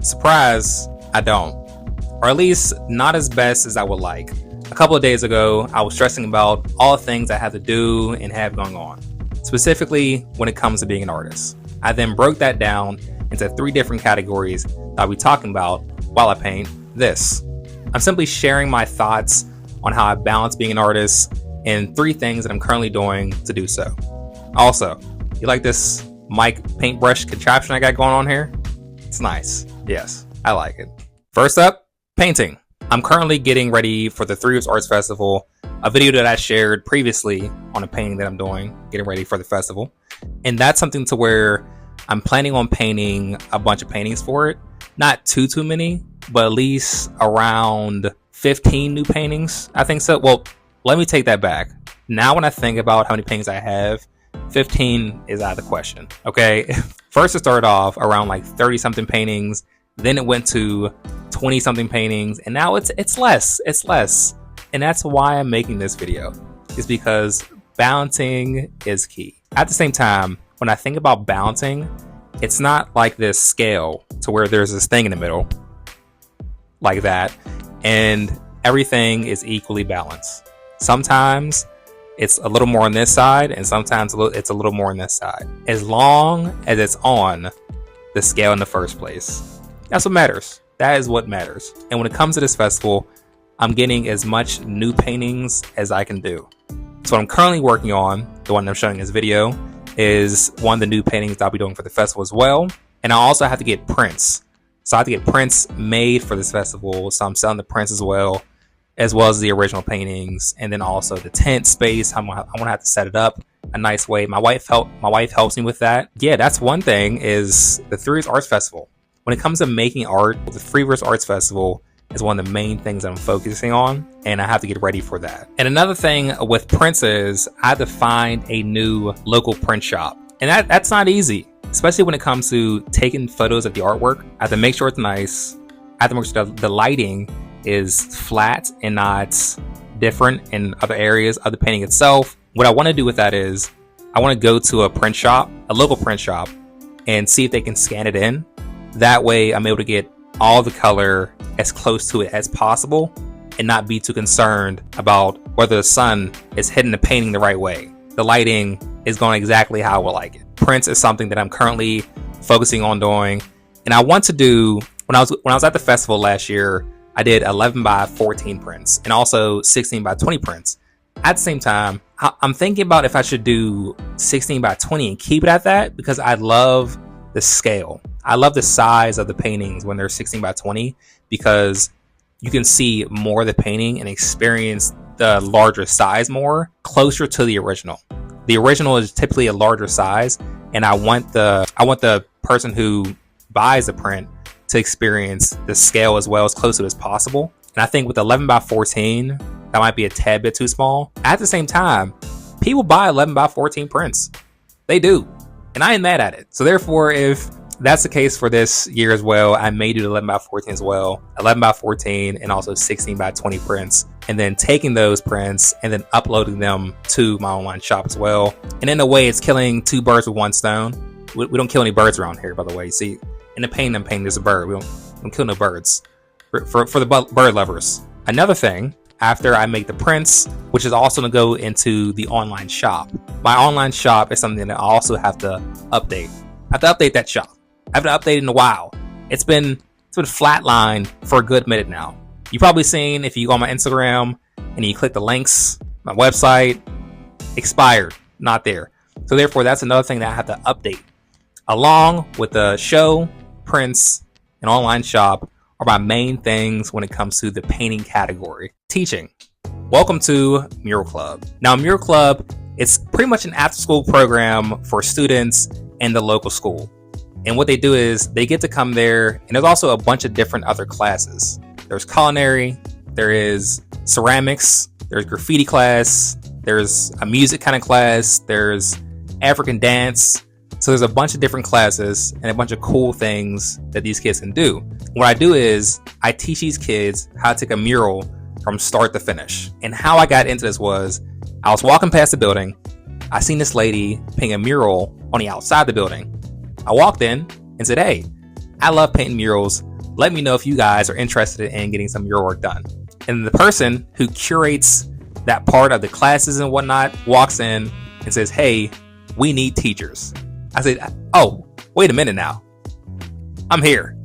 Surprise, I don't. Or at least not as best as I would like. A couple of days ago, I was stressing about all the things I had to do and have going on, specifically when it comes to being an artist. I then broke that down into 3 different categories that I'll be talking about while I paint this. I'm simply sharing my thoughts on how I balance being an artist and 3 things that I'm currently doing to do so. Also, you like this mic paintbrush contraption I got going on here? It's nice. Yes, I like it. First up, painting. I'm currently getting ready for the 3 Rivers Arts Festival, a video that I shared previously on a painting that I'm doing, getting ready for the festival. And that's something to where I'm planning on painting a bunch of paintings for it. Not too many, but at least around 15 new paintings, I think so. Well, let me take that back. Now when I think about how many paintings I have, 15 is out of the question, okay? First it started off around like 30 something paintings, then it went to 20 something paintings, and now it's less. And that's why I'm making this video, is because balancing is key. At the same time, when I think about balancing, it's not like this scale to where there's this thing in the middle like that and everything is equally balanced. Sometimes it's a little more on this side and sometimes it's a little more on this side, as long as it's on the scale in the first place. That's what matters. That is what matters. And when it comes to this festival, I'm getting as much new paintings as I can do. So what I'm currently working on, the one I'm showing in this video, is one of the new paintings that I'll be doing for the festival as well. And I also have to get prints. So I have to get prints made for this festival. So I'm selling the prints as well as the original paintings. And then also the tent space. I'm gonna have to set it up a nice way. My wife helps me with that. Yeah, that's one thing, is the 3 Rivers Arts Festival. When it comes to making art, the 3 Rivers Arts Festival is one of the main things I'm focusing on, and I have to get ready for that. And another thing with prints is I have to find a new local print shop. And that's not easy, especially when it comes to taking photos of the artwork. I have to make sure it's nice. I have to make sure that the lighting is flat and not different in other areas of the painting itself. What I want to do with that is I want to go to a print shop, a local print shop, and see if they can scan it in. That way I'm able to get all the color as close to it as possible and not be too concerned about whether the sun is hitting the painting the right way. The lighting is going exactly how I would like it. Prints is something that I'm currently focusing on doing. And I want to do, when I was at the festival last year, I did 11 by 14 prints and also 16 by 20 prints. At the same time, I'm thinking about if I should do 16 by 20 and keep it at that, because I love the scale. I love the size of the paintings when they're 16 by 20, because you can see more of the painting and experience the larger size more closer to the original. The original is typically a larger size, and I want the person who buys the print to experience the scale as well, as close to it as possible. And I think with 11 by 14, that might be a tad bit too small. At the same time, people buy 11 by 14 prints. They do. And I ain't mad at it. So therefore, if that's the case for this year as well, I may do 11 by 14 as well, 11 by 14 and also 16 by 20 prints, and then taking those prints and then uploading them to my online shop as well. And in a way, it's killing 2 birds with 1 stone. We don't kill any birds around here, by the way. You see, in the painting I'm painting, there's a bird. We don't kill no birds. For the bird lovers. Another thing, after I make the prints, which is also going to go into the online shop. My online shop is something that I also have to update. I have to update that shop. I haven't updated in a while. It's been flatlined for a good minute now. You've probably seen, if you go on my Instagram and you click the links, my website, expired, not there. So therefore, that's another thing that I have to update. Along with the show, prints, and online shop are my main things when it comes to the painting category. Teaching. Welcome to Mural Club. Now, Mural Club, it's pretty much an after-school program for students in the local school. And what they do is they get to come there, and there's also a bunch of different other classes. There's culinary, there is ceramics, there's graffiti class, there's a music kind of class, there's African dance. So there's a bunch of different classes and a bunch of cool things that these kids can do. What I do is I teach these kids how to take a mural from start to finish. And how I got into this was I was walking past the building. I seen this lady painting a mural on the outside of the building. I walked in and said, "Hey, I love painting murals. let me know if you guys are interested in getting some of your work done. And the person who curates that part of the classes and whatnot walks in and says, hey, we need teachers. I said, oh, wait a minute now. I'm here.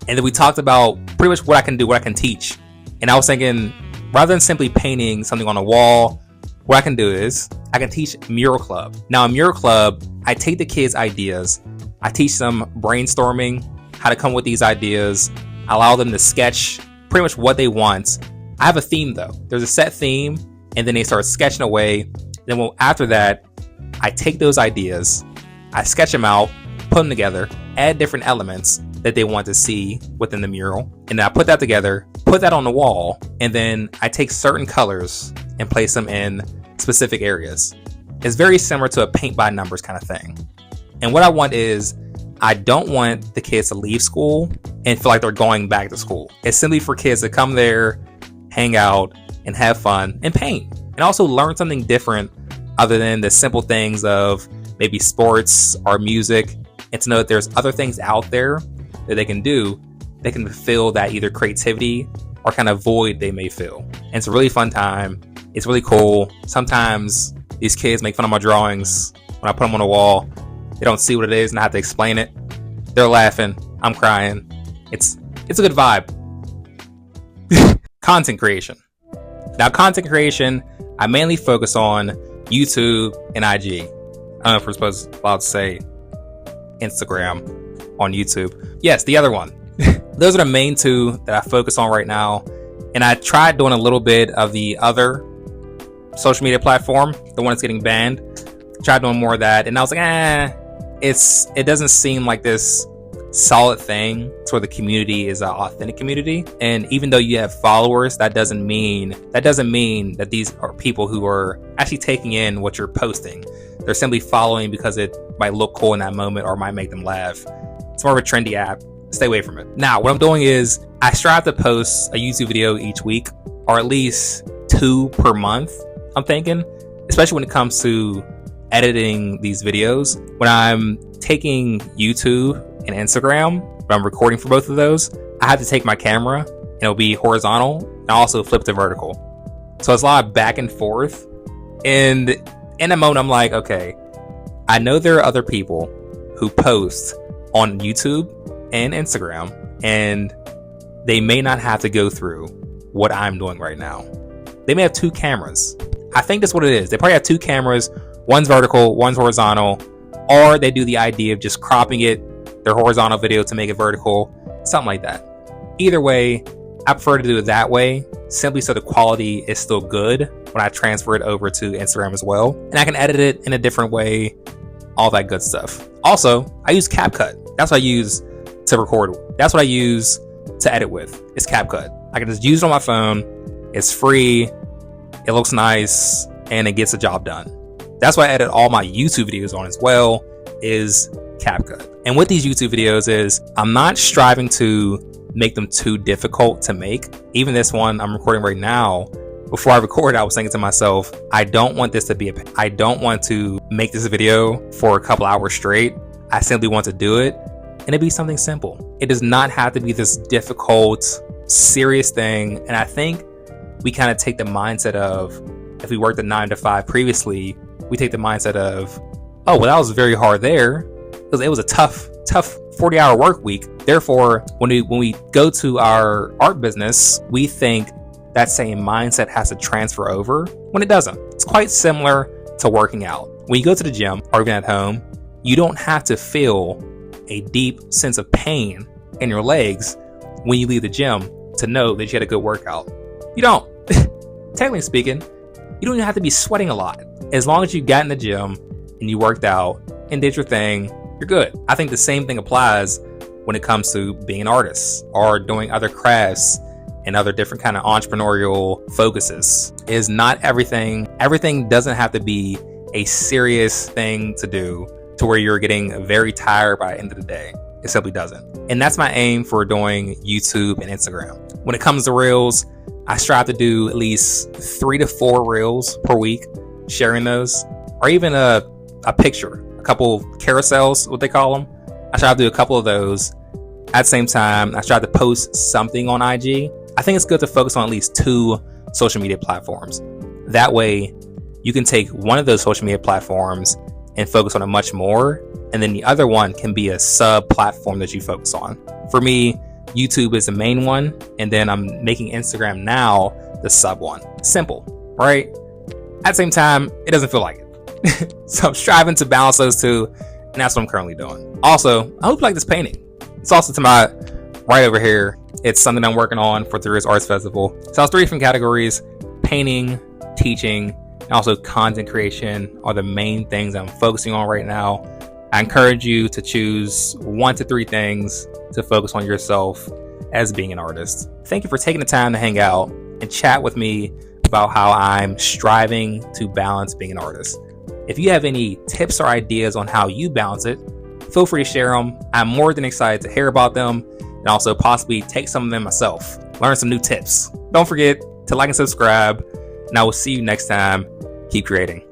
And then we talked about pretty much what I can do, what I can teach. And I was thinking, rather than simply painting something on a wall, what I can do is I can teach Mural Club. Now in Mural Club, I take the kids' ideas, I teach them brainstorming, how to come up with these ideas, I allow them to sketch pretty much what they want. I have a theme though. There's a set theme, and then they start sketching away. Then after that, I take those ideas, I sketch them out, put them together, add different elements that they want to see within the mural, and then I put that together, put that on the wall, and then I take certain colors and place them in specific areas. It's very similar to a paint by numbers kind of thing. And what I want is, I don't want the kids to leave school and feel like they're going back to school. It's simply for kids to come there, hang out, and have fun and paint, and also learn something different other than the simple things of maybe sports or music, and to know that there's other things out there that they can do that can fulfill that either creativity or kind of void they may feel. And it's a really fun time. It's really cool. Sometimes these kids make fun of my drawings when I put them on the wall. They don't see what it is and I have to explain it. They're laughing. I'm crying. It's a good vibe. Content creation. Now, content creation, I mainly focus on YouTube and IG. I don't know if we're allowed to say Instagram on YouTube. Yes, the other one. Those are the main two that I focus on right now. And I tried doing a little bit of the other social media platform, the one that's getting banned. Tried doing more of that, and I was like, it doesn't seem like this solid thing to where the community is an authentic community. And even though you have followers, that doesn't mean that these are people who are actually taking in what you're posting. They're simply following because it might look cool in that moment or might make them laugh. It's more of a trendy app. Stay away from it. Now, what I'm doing is I strive to post a YouTube video each week, or at least 2 per month, I'm thinking, especially when it comes to editing these videos. When I'm taking YouTube and Instagram, when I'm recording for both of those, I have to take my camera and it'll be horizontal and also flip to vertical. So it's a lot of back and forth. And in a moment, I'm like, okay, I know there are other people who post on YouTube and Instagram, and they may not have to go through what I'm doing right now. They may have 2 cameras. I think that's what it is. They probably have 2 cameras. One's vertical, one's horizontal, or they do the idea of just cropping their horizontal video to make it vertical, something like that. Either way, I prefer to do it that way, simply so the quality is still good when I transfer it over to Instagram as well. And I can edit it in a different way, all that good stuff. Also, I use CapCut. That's what I use to record. That's what I use to edit with, is CapCut. I can just use it on my phone. It's free, it looks nice, and it gets the job done. That's why I edit all my YouTube videos on as well, is CapCut. And with these YouTube videos is, I'm not striving to make them too difficult to make. Even this one I'm recording right now, before I recorded, I was thinking to myself, I don't want this to be I don't want to make this video for a couple hours straight. I simply want to do it and it be something simple. It does not have to be this difficult, serious thing. And I think we kind of take the mindset of, if we worked a 9 to 5 previously, we take the mindset of, oh, well, that was very hard there, because it was a tough 40-hour work week. Therefore, when we go to our art business, we think that same mindset has to transfer over, when it doesn't. It's quite similar to working out. When you go to the gym or even at home, you don't have to feel a deep sense of pain in your legs when you leave the gym to know that you had a good workout. You don't. Technically speaking, you don't even have to be sweating a lot. As long as you got in the gym and you worked out and did your thing, you're good. I think the same thing applies when it comes to being an artist or doing other crafts and other different kind of entrepreneurial focuses. Is not everything doesn't have to be a serious thing to do to where you're getting very tired by the end of the day. It simply doesn't. And that's my aim for doing YouTube and Instagram. When it comes to reels, I strive to do at least 3 to 4 reels per week, sharing those, or even a picture, a couple carousels, what they call them. I strive to do a couple of those At the same time, I try to post something on IG. I think it's good to focus on at least 2 social media platforms. That way, you can take one of those social media platforms and focus on it much more, and then the other one can be a sub platform that you focus on. For me, YouTube is the main one, and then I'm making Instagram now the sub one. Simple, right? At the same time, it doesn't feel like it. So I'm striving to balance those 2, and that's what I'm currently doing. Also, I hope you like this painting. It's also to my right over here. It's something I'm working on for the Riz Arts Festival. So it's 3 different categories: painting, teaching, and also content creation are the main things I'm focusing on right now. I encourage you to choose 1 to 3 things to focus on yourself as being an artist. Thank you for taking the time to hang out and chat with me about how I'm striving to balance being an artist. If you have any tips or ideas on how you balance it, feel free to share them. I'm more than excited to hear about them and also possibly take some of them myself, learn some new tips. Don't forget to like and subscribe, and I will see you next time. Keep creating.